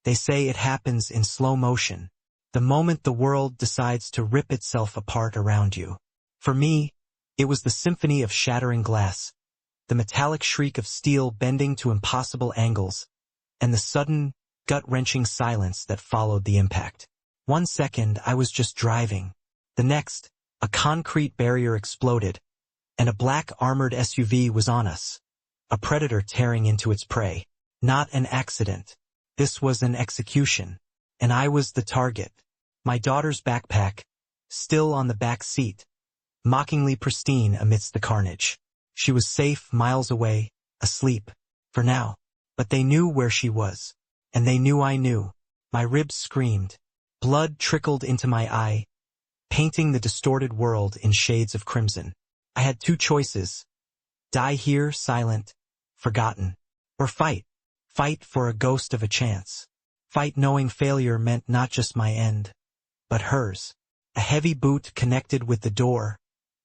They say it happens in slow motion, the moment the world decides to rip itself apart around you. For me, it was the symphony of shattering glass, the metallic shriek of steel bending to impossible angles, and the sudden, gut-wrenching silence that followed the impact. 1 second I was just driving. The next, a concrete barrier exploded, and a black armored SUV was on us. A predator tearing into its prey. Not an accident. This was an execution. And I was the target. My daughter's backpack, still on the back seat, mockingly pristine amidst the carnage. She was safe miles away, asleep, for now. But they knew where she was. And they knew I knew. My ribs screamed. Blood trickled into my eye, painting the distorted world in shades of crimson. I had 2 choices. Die here, silent, forgotten. Or fight. Fight for a ghost of a chance. Fight knowing failure meant not just my end, but hers. A heavy boot connected with the door,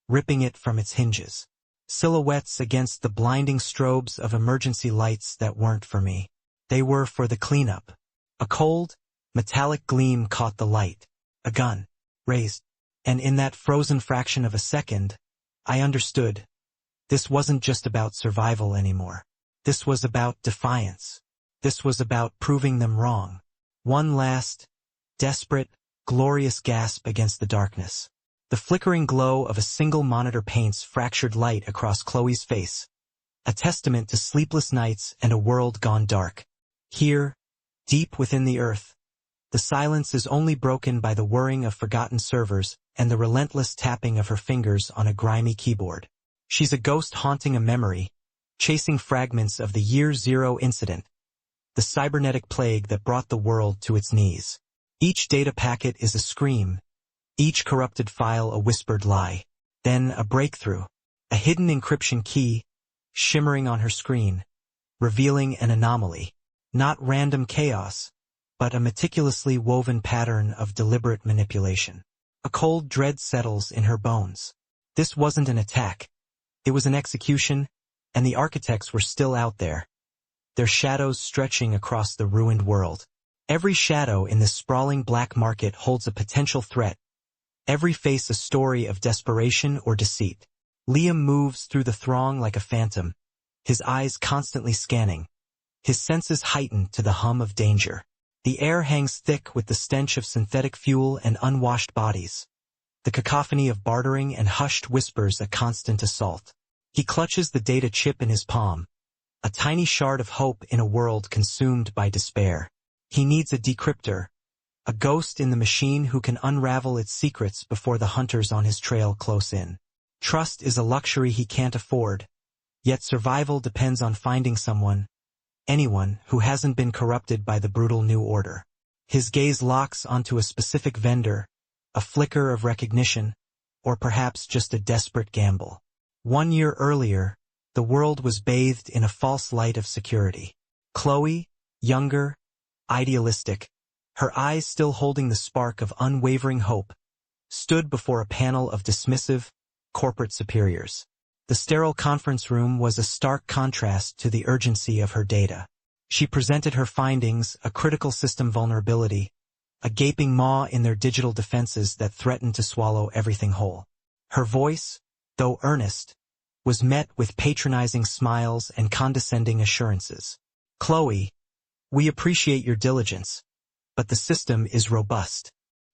ripping it from its hinges. Silhouettes against the blinding strobes of emergency lights that weren't for me. They were for the cleanup. A cold, metallic gleam caught the light. A gun. Raised. And in that frozen fraction of a second, I understood. This wasn't just about survival anymore. This was about defiance. This was about proving them wrong. One last, desperate, glorious gasp against the darkness. The flickering glow of a single monitor paints fractured light across Chloe's face. A testament to sleepless nights and a world gone dark. Here, deep within the earth, the silence is only broken by the whirring of forgotten servers and the relentless tapping of her fingers on a grimy keyboard. She's a ghost haunting a memory, chasing fragments of the Year Zero incident, the cybernetic plague that brought the world to its knees. Each data packet is a scream, each corrupted file a whispered lie. Then a breakthrough, a hidden encryption key, shimmering on her screen, revealing an anomaly. Not random chaos, but a meticulously woven pattern of deliberate manipulation. A cold dread settles in her bones. This wasn't an attack. It was an execution, and the architects were still out there, their shadows stretching across the ruined world. Every shadow in this sprawling black market holds a potential threat, every face a story of desperation or deceit. Liam moves through the throng like a phantom, his eyes constantly scanning, his senses heightened to the hum of danger. The air hangs thick with the stench of synthetic fuel and unwashed bodies, the cacophony of bartering and hushed whispers a constant assault. He clutches the data chip in his palm, a tiny shard of hope in a world consumed by despair. He needs a decryptor, a ghost in the machine who can unravel its secrets before the hunters on his trail close in. Trust is a luxury he can't afford, yet survival depends on finding someone, anyone who hasn't been corrupted by the brutal new order. His gaze locks onto a specific vendor, a flicker of recognition, or perhaps just a desperate gamble. 1 year earlier, the world was bathed in a false light of security. Chloe, younger, idealistic, her eyes still holding the spark of unwavering hope, stood before a panel of dismissive, corporate superiors. The sterile conference room was a stark contrast to the urgency of her data. She presented her findings, a critical system vulnerability, a gaping maw in their digital defenses that threatened to swallow everything whole. Her voice, though earnest, was met with patronizing smiles and condescending assurances. Chloe, we appreciate your diligence, but the system is robust.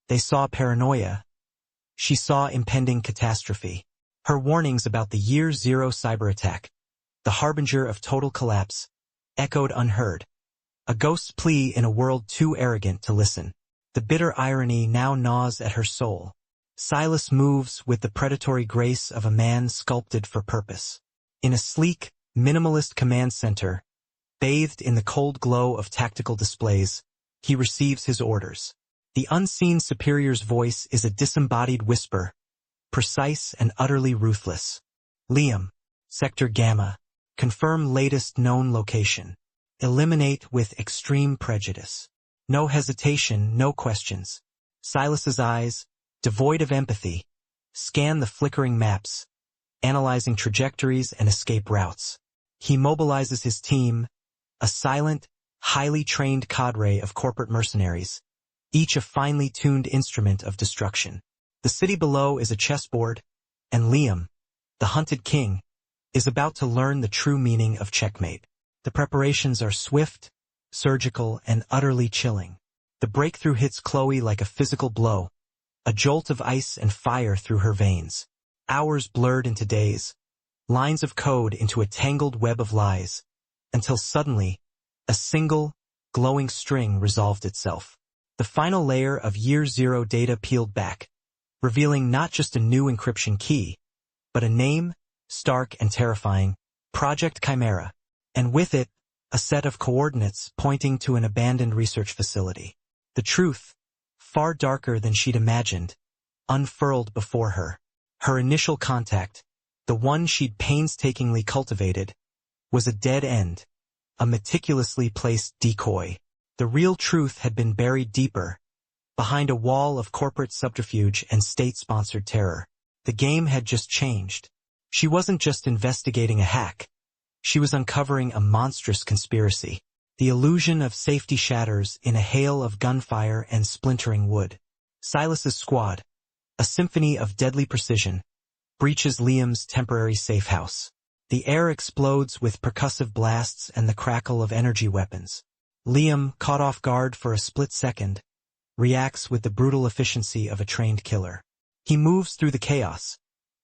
They saw paranoia. She saw impending catastrophe. Her warnings about the Year Zero cyber attack, the harbinger of total collapse, echoed unheard. A ghost's plea in a world too arrogant to listen. The bitter irony now gnaws at her soul. Silas moves with the predatory grace of a man sculpted for purpose. In a sleek, minimalist command center, bathed in the cold glow of tactical displays, he receives his orders. The unseen superior's voice is a disembodied whisper, precise and utterly ruthless. Liam, Sector Gamma, confirm latest known location. Eliminate with extreme prejudice. No hesitation, no questions. Silas's eyes, devoid of empathy, scan the flickering maps, analyzing trajectories and escape routes. He mobilizes his team, a silent, highly trained cadre of corporate mercenaries, each a finely tuned instrument of destruction. The city below is a chessboard, and Liam, the hunted king, is about to learn the true meaning of checkmate. The preparations are swift, surgical, and utterly chilling. The breakthrough hits Chloe like a physical blow, a jolt of ice and fire through her veins. Hours blurred into days, lines of code into a tangled web of lies, until suddenly, a single, glowing string resolved itself. The final layer of Year Zero data peeled back, revealing not just a new encryption key, but a name, stark and terrifying, Project Chimera, and with it, a set of coordinates pointing to an abandoned research facility. The truth, far darker than she'd imagined, unfurled before her. Her initial contact, the one she'd painstakingly cultivated, was a dead end, a meticulously placed decoy. The real truth had been buried deeper, behind a wall of corporate subterfuge and state-sponsored terror. The game had just changed. She wasn't just investigating a hack. She was uncovering a monstrous conspiracy. The illusion of safety shatters in a hail of gunfire and splintering wood. Silas's squad, a symphony of deadly precision, breaches Liam's temporary safe house. The air explodes with percussive blasts and the crackle of energy weapons. Liam, caught off guard for a split second, reacts with the brutal efficiency of a trained killer. He moves through the chaos,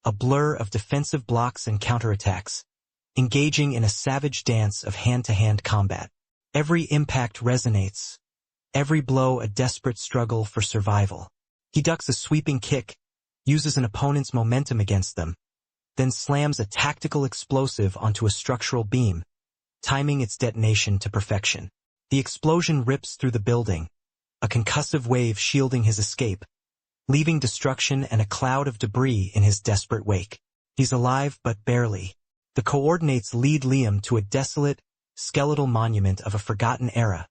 a blur of defensive blocks and counterattacks, engaging in a savage dance of hand-to-hand combat. Every impact resonates, every blow a desperate struggle for survival. He ducks a sweeping kick, uses an opponent's momentum against them, then slams a tactical explosive onto a structural beam, timing its detonation to perfection. The explosion rips through the building, a concussive wave shielding his escape, leaving destruction and a cloud of debris in his desperate wake. He's alive but barely. The coordinates lead Liam to a desolate, skeletal monument of a forgotten era,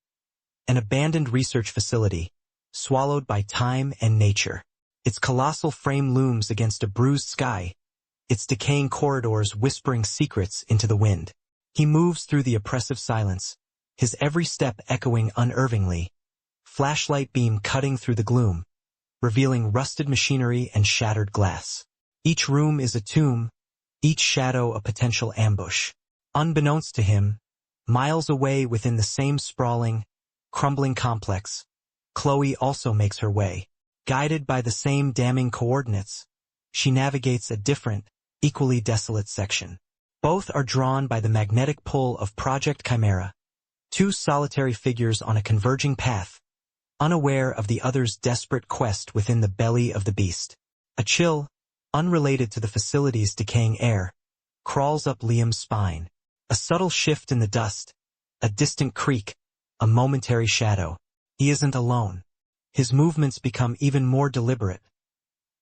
an abandoned research facility, swallowed by time and nature. Its colossal frame looms against a bruised sky, its decaying corridors whispering secrets into the wind. He moves through the oppressive silence, his every step echoing unervingly, flashlight beam cutting through the gloom, revealing rusted machinery and shattered glass. Each room is a tomb, each shadow a potential ambush. Unbeknownst to him, miles away within the same sprawling, crumbling complex, Chloe also makes her way. Guided by the same damning coordinates, she navigates a different, equally desolate section. Both are drawn by the magnetic pull of Project Chimera, two solitary figures on a converging path, unaware of the other's desperate quest within the belly of the beast. A chill, unrelated to the facility's decaying air, crawls up Liam's spine. A subtle shift in the dust, a distant creak, a momentary shadow. He isn't alone. His movements become even more deliberate.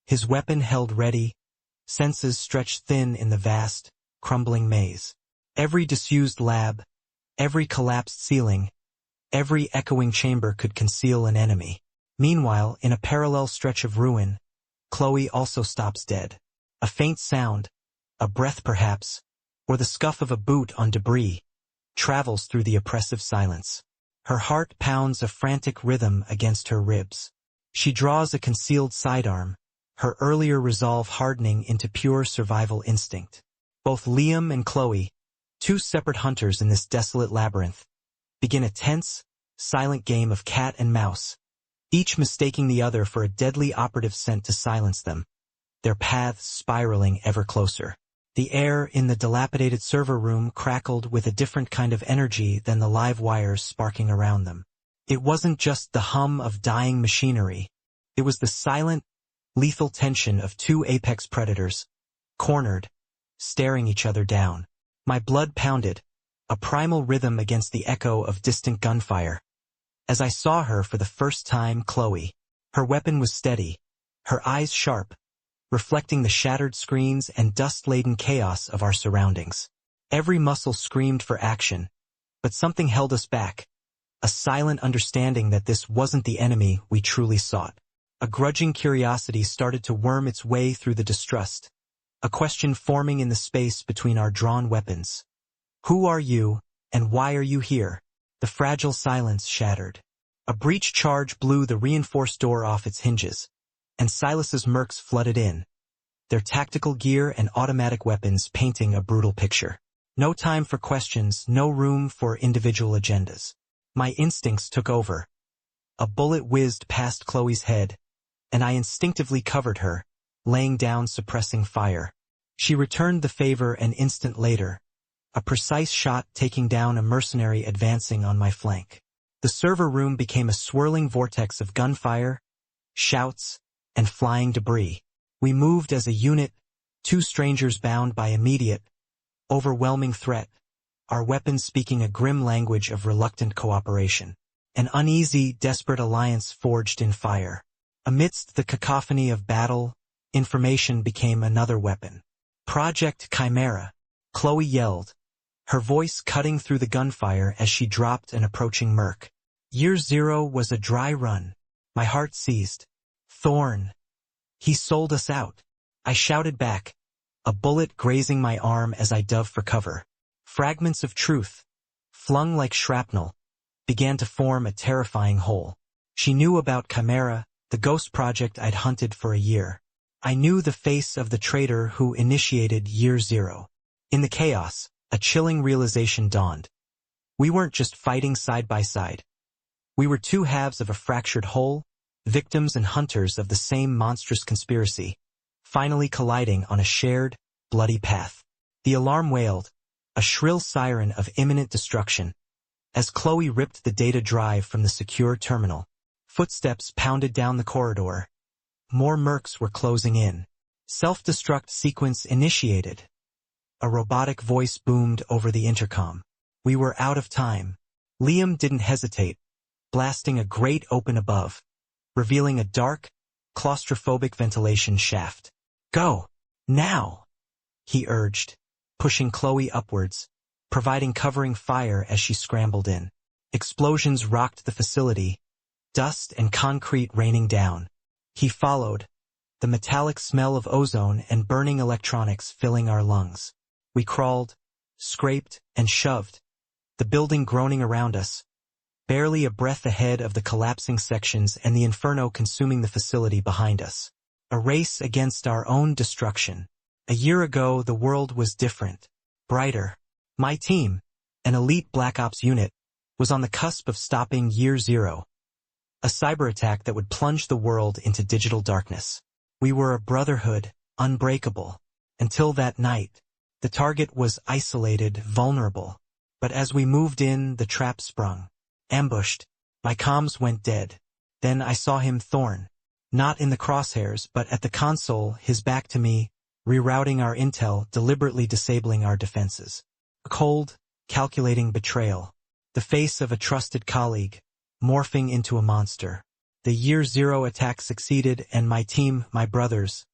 His weapon held ready, senses stretched thin in the vast, crumbling maze. Every disused lab, every collapsed ceiling, every echoing chamber could conceal an enemy. Meanwhile, in a parallel stretch of ruin, Chloe also stops dead. A faint sound, a breath perhaps, or the scuff of a boot on debris, travels through the oppressive silence. Her heart pounds a frantic rhythm against her ribs. She draws a concealed sidearm, her earlier resolve hardening into pure survival instinct. Both Liam and Chloe, two separate hunters in this desolate labyrinth, begin a tense, silent game of cat and mouse, each mistaking the other for a deadly operative sent to silence them, their paths spiraling ever closer. The air in the dilapidated server room crackled with a different kind of energy than the live wires sparking around them. It wasn't just the hum of dying machinery. It was the silent, lethal tension of two apex predators, cornered, staring each other down. My blood pounded, a primal rhythm against the echo of distant gunfire. As I saw her for the first time, Chloe. Her weapon was steady, her eyes sharp, reflecting the shattered screens and dust-laden chaos of our surroundings. Every muscle screamed for action, but something held us back, a silent understanding that this wasn't the enemy we truly sought. A grudging curiosity started to worm its way through the distrust, a question forming in the space between our drawn weapons. Who are you, and why are you here? The fragile silence shattered. A breach charge blew the reinforced door off its hinges, and Silas's mercs flooded in, their tactical gear and automatic weapons painting a brutal picture. No time for questions, no room for individual agendas. My instincts took over. A bullet whizzed past Chloe's head, and I instinctively covered her, laying down suppressing fire. She returned the favor an instant later, a precise shot taking down a mercenary advancing on my flank. The server room became a swirling vortex of gunfire, shouts, and flying debris. We moved as a unit, two strangers bound by immediate, overwhelming threat, our weapons speaking a grim language of reluctant cooperation. An uneasy, desperate alliance forged in fire. Amidst the cacophony of battle, information became another weapon. Project Chimera, Chloe yelled, her voice cutting through the gunfire as she dropped an approaching merc. Year Zero was a dry run. My heart seized. Thorn. He sold us out. I shouted back, a bullet grazing my arm as I dove for cover. Fragments of truth, flung like shrapnel, began to form a terrifying whole. She knew about Chimera, the ghost project I'd hunted for a year. I knew the face of the traitor who initiated Year Zero. In the chaos, a chilling realization dawned. We weren't just fighting side by side. We were two halves of a fractured whole, victims and hunters of the same monstrous conspiracy, finally colliding on a shared, bloody path. The alarm wailed, a shrill siren of imminent destruction, as Chloe ripped the data drive from the secure terminal. Footsteps pounded down the corridor. More mercs were closing in. Self-destruct sequence initiated. A robotic voice boomed over the intercom. We were out of time. Liam didn't hesitate, blasting a grate open above, revealing a dark, claustrophobic ventilation shaft. Go! Now! He urged, pushing Chloe upwards, providing covering fire as she scrambled in. Explosions rocked the facility, dust and concrete raining down. He followed, the metallic smell of ozone and burning electronics filling our lungs. We crawled, scraped, and shoved, the building groaning around us, barely a breath ahead of the collapsing sections and the inferno consuming the facility behind us. A race against our own destruction. A year ago, the world was different, brighter. My team, an elite Black Ops unit, was on the cusp of stopping Year Zero, a cyber attack that would plunge the world into digital darkness. We were a brotherhood, unbreakable. Until that night, the target was isolated, vulnerable. But as we moved in, the trap sprung. Ambushed, my comms went dead. Then I saw him, Thorn. Not in the crosshairs, but at the console, his back to me, rerouting our intel, deliberately disabling our defenses. A cold, calculating betrayal. The face of a trusted colleague, morphing into a monster. The Year Zero attack succeeded and my team, my brothers,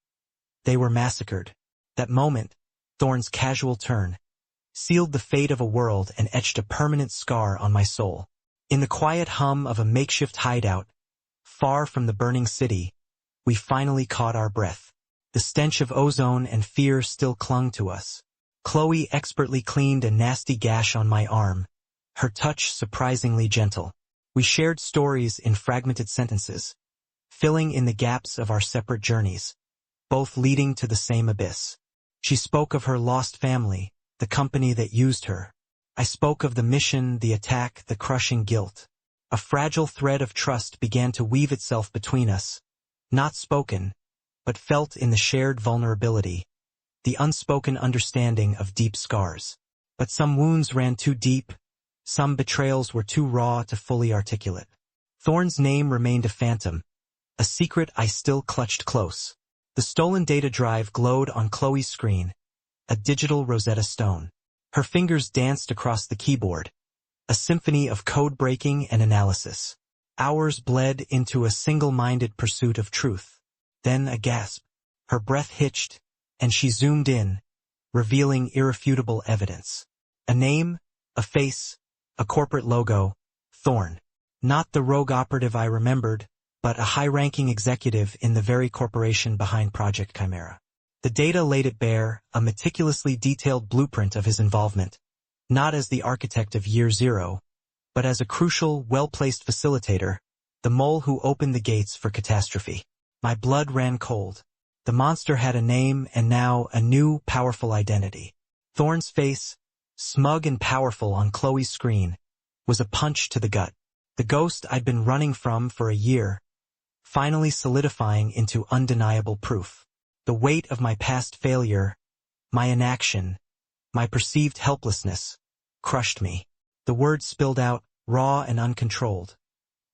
they were massacred. That moment, Thorn's casual turn, sealed the fate of a world and etched a permanent scar on my soul. In the quiet hum of a makeshift hideout, far from the burning city, we finally caught our breath. The stench of ozone and fear still clung to us. Chloe expertly cleaned a nasty gash on my arm, her touch surprisingly gentle. We shared stories in fragmented sentences, filling in the gaps of our separate journeys, both leading to the same abyss. She spoke of her lost family, the company that used her. I spoke of the mission, the attack, the crushing guilt. A fragile thread of trust began to weave itself between us, not spoken, but felt in the shared vulnerability, the unspoken understanding of deep scars. But some wounds ran too deep, some betrayals were too raw to fully articulate. Thorn's name remained a phantom, a secret I still clutched close. The stolen data drive glowed on Chloe's screen, a digital Rosetta Stone. Her fingers danced across the keyboard, a symphony of code breaking and analysis. Hours bled into a single-minded pursuit of truth. Then a gasp. Her breath hitched, and she zoomed in, revealing irrefutable evidence. A name, a face, a corporate logo, Thorn. Not the rogue operative I remembered, but a high-ranking executive in the very corporation behind Project Chimera. The data laid it bare, a meticulously detailed blueprint of his involvement, not as the architect of Year Zero, but as a crucial, well-placed facilitator, the mole who opened the gates for catastrophe. My blood ran cold. The monster had a name and now a new, powerful identity. Thorn's face, smug and powerful on Chloe's screen, was a punch to the gut. The ghost I'd been running from for a year, finally solidifying into undeniable proof. The weight of my past failure, my inaction, my perceived helplessness, crushed me. The words spilled out, raw and uncontrolled.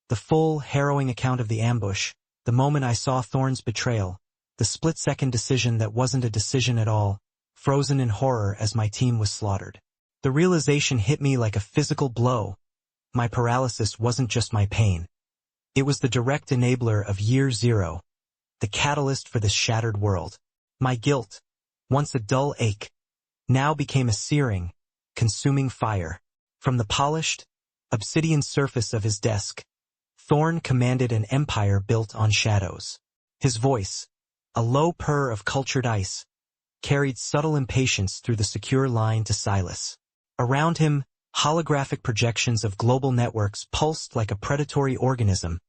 The full, harrowing account of the ambush, the moment I saw Thorn's betrayal, the split-second decision that wasn't a decision at all, frozen in horror as my team was slaughtered. The realization hit me like a physical blow. My paralysis wasn't just my pain. It was the direct enabler of Year Zero, the catalyst for this shattered world. My guilt, once a dull ache, now became a searing, consuming fire. From the polished, obsidian surface of his desk, Thorn commanded an empire built on shadows. His voice, a low purr of cultured ice, carried subtle impatience through the secure line to Silas. Around him, holographic projections of global networks pulsed like a predatory organism,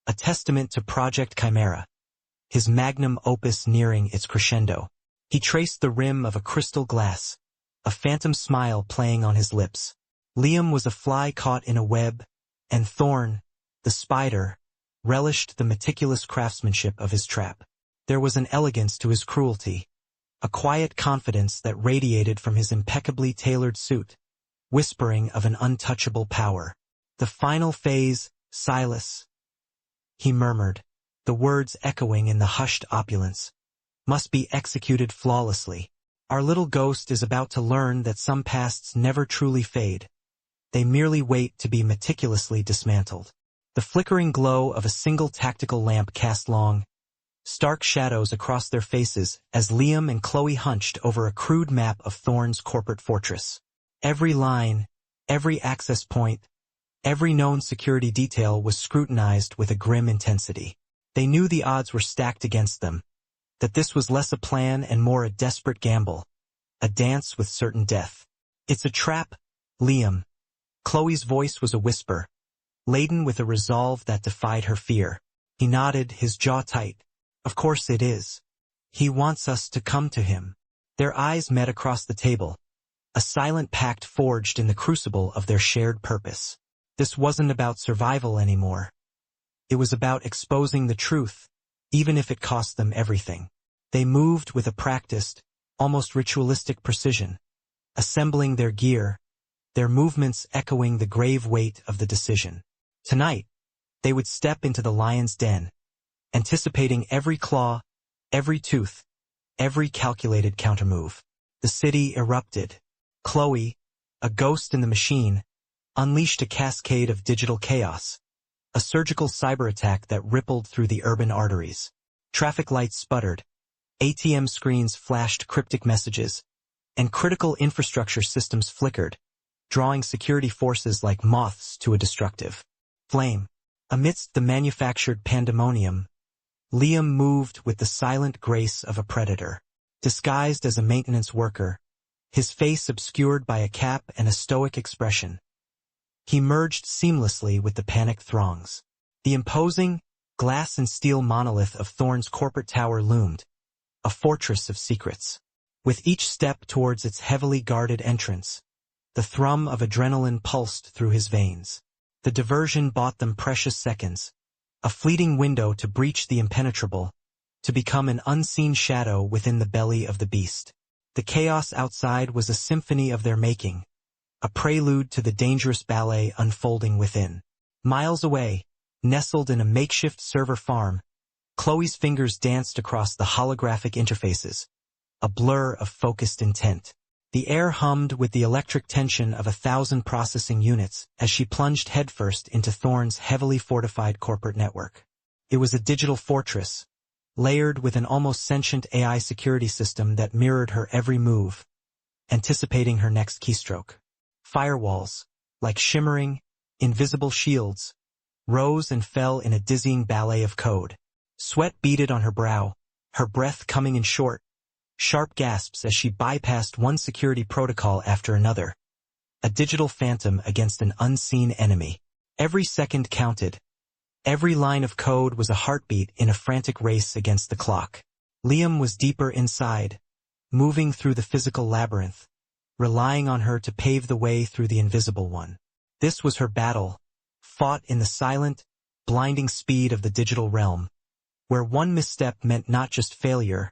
a testament to Project Chimera, his magnum opus nearing its crescendo. He traced the rim of a crystal glass, a phantom smile playing on his lips. Liam was a fly caught in a web, and Thorn, the spider, relished the meticulous craftsmanship of his trap. There was an elegance to his cruelty, a quiet confidence that radiated from his impeccably tailored suit, whispering of an untouchable power. The final phase, Silas, he murmured, the words echoing in the hushed opulence, must be executed flawlessly. Our little ghost is about to learn that some pasts never truly fade. They merely wait to be meticulously dismantled. The flickering glow of a single tactical lamp cast long, stark shadows across their faces as Liam and Chloe hunched over a crude map of Thorn's corporate fortress. Every line, every access point, every known security detail was scrutinized with a grim intensity. They knew the odds were stacked against them, that this was less a plan and more a desperate gamble, a dance with certain death. It's a trap, Liam. Chloe's voice was a whisper, laden with a resolve that defied her fear. He nodded, his jaw tight. Of course it is. He wants us to come to him. Their eyes met across the table, a silent pact forged in the crucible of their shared purpose. This wasn't about survival anymore. It was about exposing the truth, even if it cost them everything. They moved with a practiced, almost ritualistic precision, assembling their gear, their movements echoing the grave weight of the decision. Tonight, they would step into the lion's den, anticipating every claw, every tooth, every calculated countermove. The city erupted. Chloe, a ghost in the machine, unleashed a cascade of digital chaos, a surgical cyber attack that rippled through the urban arteries. Traffic lights sputtered, ATM screens flashed cryptic messages, and critical infrastructure systems flickered, drawing security forces like moths to a destructive flame. Amidst the manufactured pandemonium, Liam moved with the silent grace of a predator. Disguised as a maintenance worker, his face obscured by a cap and a stoic expression, he merged seamlessly with the panicked throngs. The imposing, glass and steel monolith of Thorn's corporate tower loomed, a fortress of secrets. With each step towards its heavily guarded entrance, the thrum of adrenaline pulsed through his veins. The diversion bought them precious seconds, a fleeting window to breach the impenetrable, to become an unseen shadow within the belly of the beast. The chaos outside was a symphony of their making, a prelude to the dangerous ballet unfolding within. Miles away, nestled in a makeshift server farm, Chloe's fingers danced across the holographic interfaces, a blur of focused intent. The air hummed with the electric tension of 1,000 processing units as she plunged headfirst into Thorn's heavily fortified corporate network. It was a digital fortress, layered with an almost sentient AI security system that mirrored her every move, anticipating her next keystroke. Firewalls, like shimmering, invisible shields, rose and fell in a dizzying ballet of code. Sweat beaded on her brow, her breath coming in short, sharp gasps as she bypassed one security protocol after another, a digital phantom against an unseen enemy. Every second counted. Every line of code was a heartbeat in a frantic race against the clock. Liam was deeper inside, moving through the physical labyrinth, relying on her to pave the way through the invisible one. This was her battle, fought in the silent, blinding speed of the digital realm, where one misstep meant not just failure,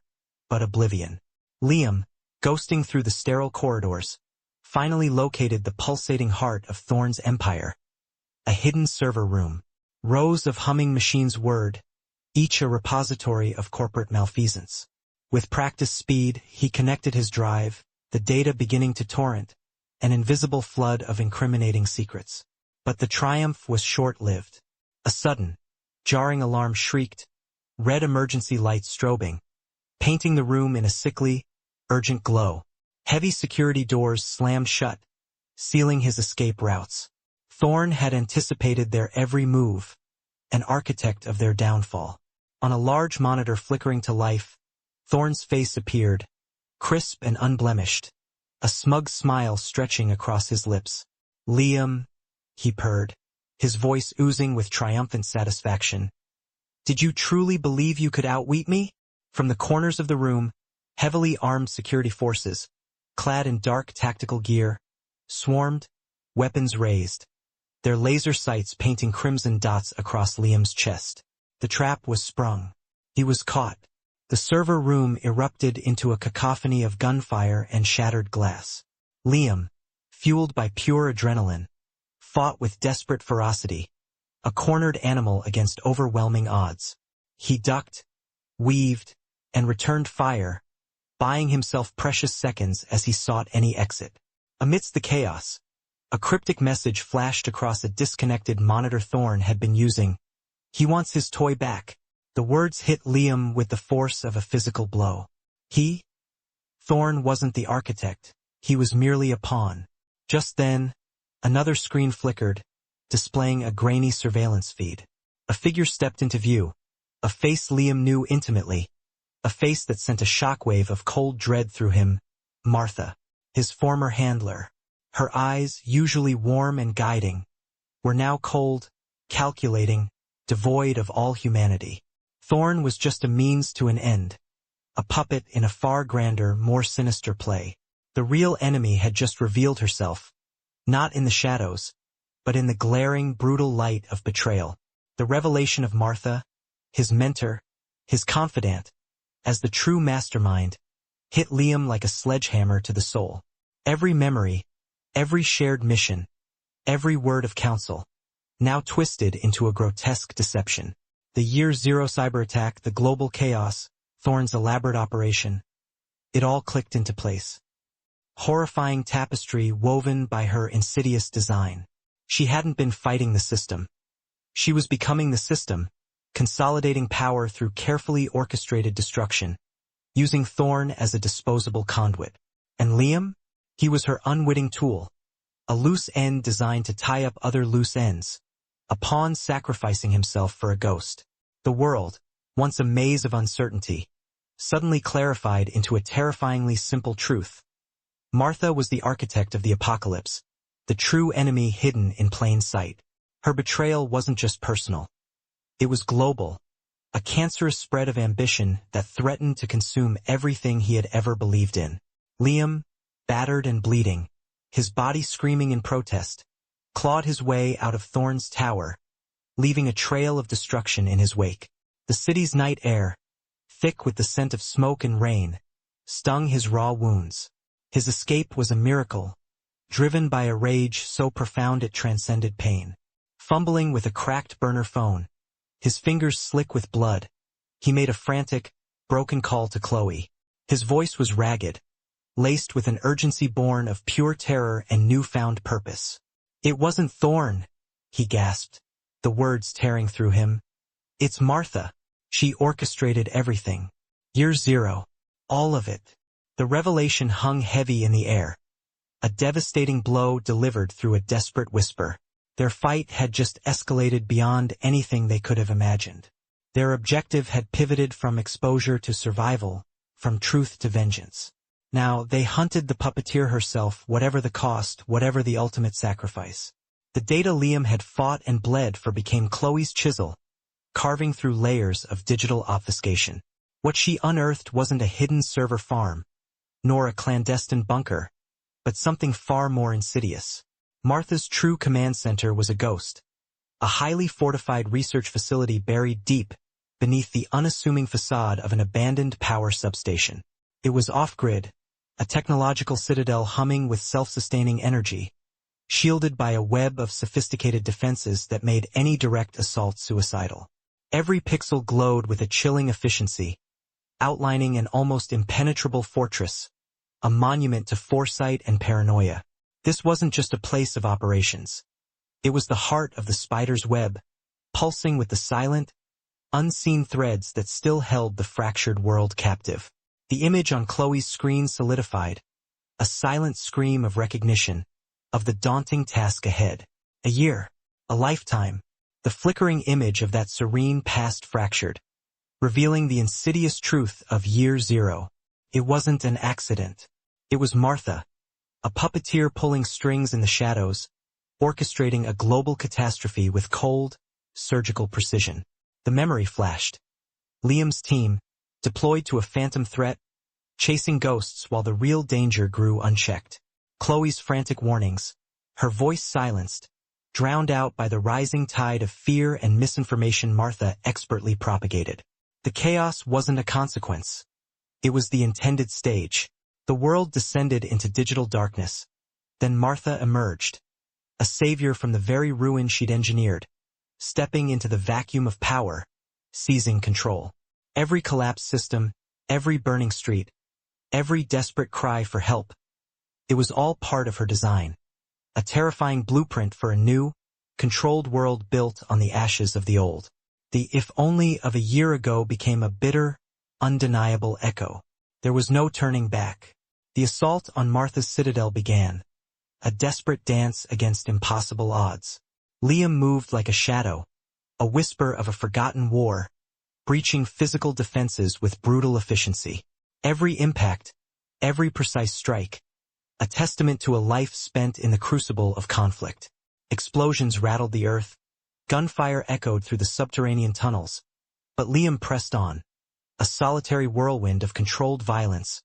but oblivion. Liam, ghosting through the sterile corridors, finally located the pulsating heart of Thorn's empire, a hidden server room. Rows of humming machines whirred, each a repository of corporate malfeasance. With practiced speed, he connected his drive, the data beginning to torrent, an invisible flood of incriminating secrets. But the triumph was short-lived. A sudden, jarring alarm shrieked, red emergency lights strobing, painting the room in a sickly, urgent glow. Heavy security doors slammed shut, sealing his escape routes. Thorn had anticipated their every move, an architect of their downfall. On a large monitor flickering to life, Thorn's face appeared, crisp and unblemished, a smug smile stretching across his lips. "Liam," he purred, his voice oozing with triumphant satisfaction. "Did you truly believe you could outwit me?" From the corners of the room, heavily armed security forces, clad in dark tactical gear, swarmed, weapons raised, their laser sights painting crimson dots across Liam's chest. The trap was sprung. He was caught. The server room erupted into a cacophony of gunfire and shattered glass. Liam, fueled by pure adrenaline, fought with desperate ferocity, a cornered animal against overwhelming odds. He ducked, weaved, and returned fire, buying himself precious seconds as he sought any exit. Amidst the chaos, a cryptic message flashed across a disconnected monitor Thorn had been using. "He wants his toy back." The words hit Liam with the force of a physical blow. Thorn wasn't the architect. He was merely a pawn. Just then, another screen flickered, displaying a grainy surveillance feed. A figure stepped into view, a face Liam knew intimately, a face that sent a shockwave of cold dread through him. Martha, his former handler. Her eyes, usually warm and guiding, were now cold, calculating, devoid of all humanity. Thorn was just a means to an end, a puppet in a far grander, more sinister play. The real enemy had just revealed herself, not in the shadows, but in the glaring, brutal light of betrayal. The revelation of Martha, his mentor, his confidant, as the true mastermind, hit Liam like a sledgehammer to the soul. Every memory, every shared mission, every word of counsel, now twisted into a grotesque deception. The Year Zero cyber attack, the global chaos, Thorn's elaborate operation. It all clicked into place. Horrifying tapestry woven by her insidious design. She hadn't been fighting the system. She was becoming the system, consolidating power through carefully orchestrated destruction, using Thorn as a disposable conduit. And Liam? He was her unwitting tool, a loose end designed to tie up other loose ends, a pawn sacrificing himself for a ghost. The world, once a maze of uncertainty, suddenly clarified into a terrifyingly simple truth. Martha was the architect of the apocalypse, the true enemy hidden in plain sight. Her betrayal wasn't just personal. It was global, a cancerous spread of ambition that threatened to consume everything he had ever believed in. Liam, battered and bleeding, his body screaming in protest, clawed his way out of Thorn's tower, leaving a trail of destruction in his wake. The city's night air, thick with the scent of smoke and rain, stung his raw wounds. His escape was a miracle, driven by a rage so profound it transcended pain. Fumbling with a cracked burner phone, his fingers slick with blood, he made a frantic, broken call to Chloe. His voice was ragged, laced with an urgency born of pure terror and newfound purpose. "It wasn't Thorn," he gasped, the words tearing through him. "It's Martha. She orchestrated everything. Year Zero. All of it." The revelation hung heavy in the air, a devastating blow delivered through a desperate whisper. Their fight had just escalated beyond anything they could have imagined. Their objective had pivoted from exposure to survival, from truth to vengeance. Now, they hunted the puppeteer herself, whatever the cost, whatever the ultimate sacrifice. The data Liam had fought and bled for became Chloe's chisel, carving through layers of digital obfuscation. What she unearthed wasn't a hidden server farm, nor a clandestine bunker, but something far more insidious. Martha's true command center was a ghost, a highly fortified research facility buried deep beneath the unassuming facade of an abandoned power substation. It was off-grid, a technological citadel humming with self-sustaining energy, shielded by a web of sophisticated defenses that made any direct assault suicidal. Every pixel glowed with a chilling efficiency, outlining an almost impenetrable fortress, a monument to foresight and paranoia. This wasn't just a place of operations. It was the heart of the spider's web, pulsing with the silent, unseen threads that still held the fractured world captive. The image on Chloe's screen solidified, a silent scream of recognition, of the daunting task ahead. A year, a lifetime, the flickering image of that serene past fractured, revealing the insidious truth of year zero. It wasn't an accident. It was Martha, a puppeteer pulling strings in the shadows, orchestrating a global catastrophe with cold, surgical precision. The memory flashed. Liam's team, deployed to a phantom threat, chasing ghosts while the real danger grew unchecked. Chloe's frantic warnings, her voice silenced, drowned out by the rising tide of fear and misinformation Martha expertly propagated. The chaos wasn't a consequence. It was the intended stage. The world descended into digital darkness. Then Martha emerged, a savior from the very ruin she'd engineered, stepping into the vacuum of power, seizing control. Every collapsed system, every burning street, every desperate cry for help, it was all part of her design. A terrifying blueprint for a new, controlled world built on the ashes of the old. The if only of a year ago became a bitter, undeniable echo. There was no turning back. The assault on Martha's citadel began, a desperate dance against impossible odds. Liam moved like a shadow, a whisper of a forgotten war, breaching physical defenses with brutal efficiency. Every impact, every precise strike, a testament to a life spent in the crucible of conflict. Explosions rattled the earth, gunfire echoed through the subterranean tunnels, but Liam pressed on, a solitary whirlwind of controlled violence,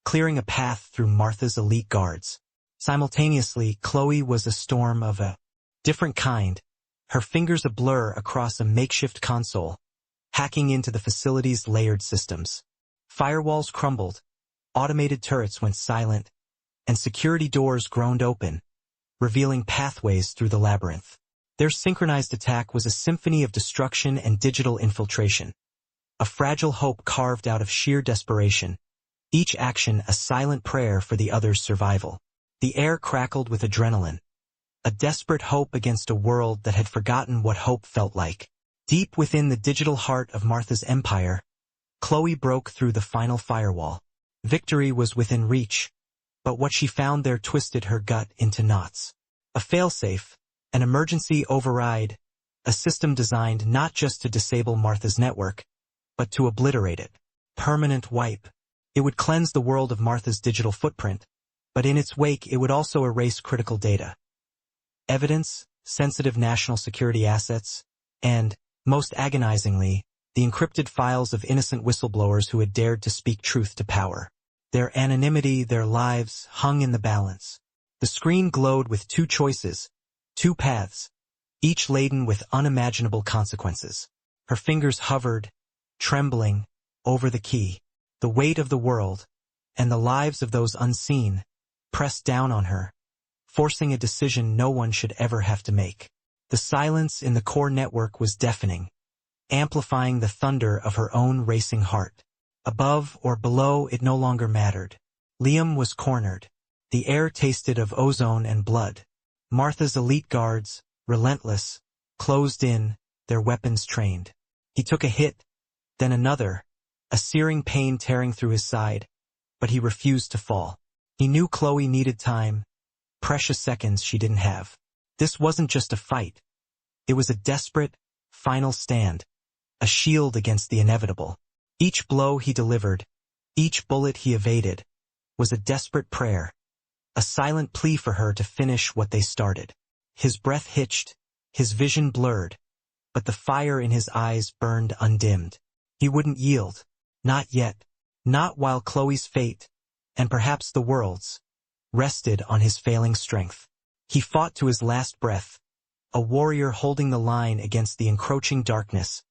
clearing a path through Martha's elite guards. Simultaneously, Chloe was a storm of a different kind, her fingers a blur across a makeshift console, hacking into the facility's layered systems. Firewalls crumbled, automated turrets went silent, and security doors groaned open, revealing pathways through the labyrinth. Their synchronized attack was a symphony of destruction and digital infiltration, a fragile hope carved out of sheer desperation, each action a silent prayer for the other's survival. The air crackled with adrenaline, a desperate hope against a world that had forgotten what hope felt like. Deep within the digital heart of Martha's empire, Chloe broke through the final firewall. Victory was within reach, but what she found there twisted her gut into knots. A failsafe, an emergency override, a system designed not just to disable Martha's network, but to obliterate it. Permanent wipe. It would cleanse the world of Martha's digital footprint, but in its wake it would also erase critical data. Evidence, sensitive national security assets, and, most agonizingly, the encrypted files of innocent whistleblowers who had dared to speak truth to power. Their anonymity, their lives, hung in the balance. The screen glowed with two choices, two paths, each laden with unimaginable consequences. Her fingers hovered, trembling, over the key. The weight of the world, and the lives of those unseen, pressed down on her, forcing a decision no one should ever have to make. The silence in the core network was deafening, amplifying the thunder of her own racing heart. Above or below it no longer mattered. Liam was cornered. The air tasted of ozone and blood. Martha's elite guards, relentless, closed in, their weapons trained. He took a hit, then another, a searing pain tearing through his side, but he refused to fall. He knew Chloe needed time, precious seconds she didn't have. This wasn't just a fight. It was a desperate, final stand, a shield against the inevitable. Each blow he delivered, each bullet he evaded, was a desperate prayer, a silent plea for her to finish what they started. His breath hitched, his vision blurred, but the fire in his eyes burned undimmed. He wouldn't yield. Not yet. Not while Chloe's fate, and perhaps the world's, rested on his failing strength. He fought to his last breath, a warrior holding the line against the encroaching darkness,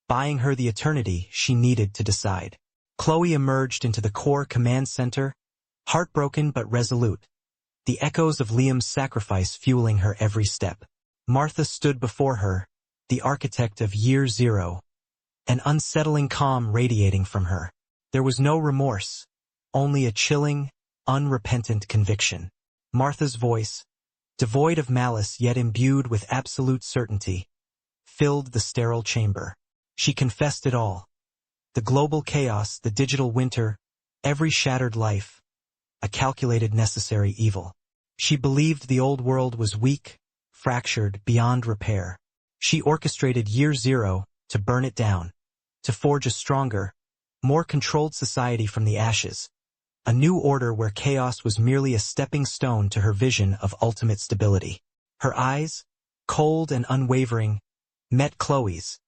buying her the eternity she needed to decide. Chloe emerged into the core command center, heartbroken but resolute, the echoes of Liam's sacrifice fueling her every step. Martha stood before her, the architect of Year Zero, an unsettling calm radiating from her. There was no remorse, only a chilling, unrepentant conviction. Martha's voice, devoid of malice yet imbued with absolute certainty, filled the sterile chamber. She confessed it all. The global chaos, the digital winter, every shattered life, a calculated necessary evil. She believed the old world was weak, fractured, beyond repair. She orchestrated Year Zero to burn it down, to forge a stronger, more controlled society from the ashes, a new order where chaos was merely a stepping stone to her vision of ultimate stability. Her eyes, cold and unwavering, met Chloe's,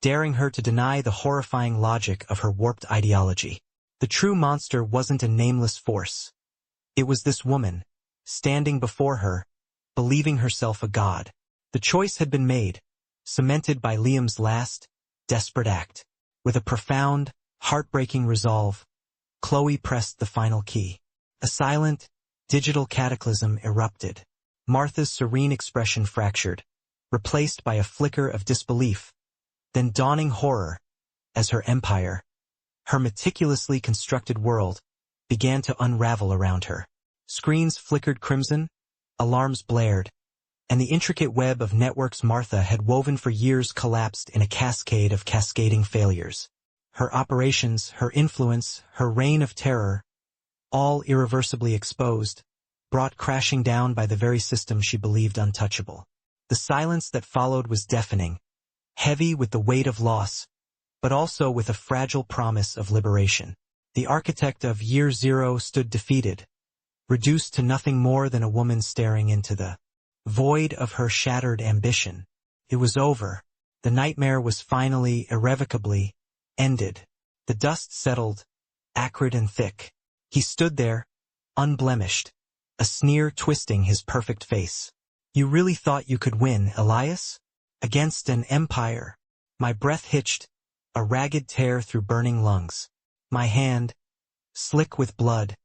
daring her to deny the horrifying logic of her warped ideology. The true monster wasn't a nameless force. It was this woman, standing before her, believing herself a god. The choice had been made, cemented by Liam's last, desperate act. With a profound, heartbreaking resolve, Chloe pressed the final key. A silent, digital cataclysm erupted. Martha's serene expression fractured, replaced by a flicker of disbelief, then dawning horror, as her empire, her meticulously constructed world, began to unravel around her. Screens flickered crimson, alarms blared, and the intricate web of networks Martha had woven for years collapsed in a cascade of cascading failures. Her operations, her influence, her reign of terror, all irreversibly exposed, brought crashing down by the very system she believed untouchable. The silence that followed was deafening, heavy with the weight of loss, but also with a fragile promise of liberation. The architect of Year Zero stood defeated, reduced to nothing more than a woman staring into the void of her shattered ambition. It was over. The nightmare was finally, irrevocably, ended. The dust settled, acrid and thick. He stood there, unblemished, a sneer twisting his perfect face. You really thought you could win, Elias? Against an empire? My breath hitched, a ragged tear through burning lungs. My hand, slick with blood,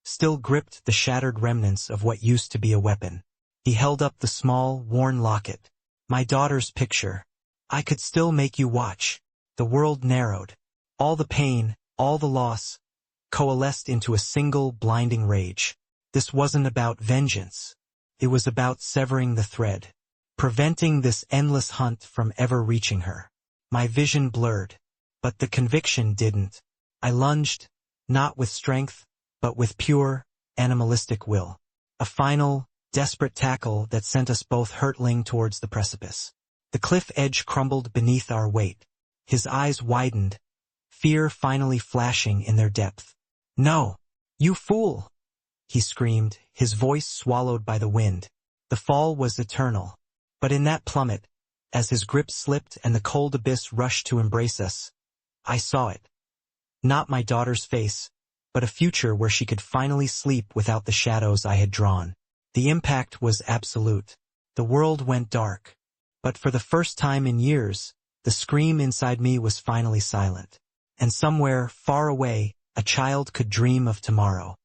still gripped the shattered remnants of what used to be a weapon. He held up the small, worn locket. My daughter's picture. I could still make you watch. The world narrowed. All the pain, all the loss, coalesced into a single blinding rage. This wasn't about vengeance. It was about severing the thread, preventing this endless hunt from ever reaching her. My vision blurred, but the conviction didn't. I lunged, not with strength, but with pure, animalistic will. A final, desperate tackle that sent us both hurtling towards the precipice. The cliff edge crumbled beneath our weight. His eyes widened, fear finally flashing in their depth. No! You fool! He screamed, his voice swallowed by the wind. The fall was eternal. But in that plummet, as his grip slipped and the cold abyss rushed to embrace us, I saw it. Not my daughter's face, but a future where she could finally sleep without the shadows I had drawn. The impact was absolute. The world went dark. But for the first time in years, the scream inside me was finally silent. And somewhere, far away, a child could dream of tomorrow.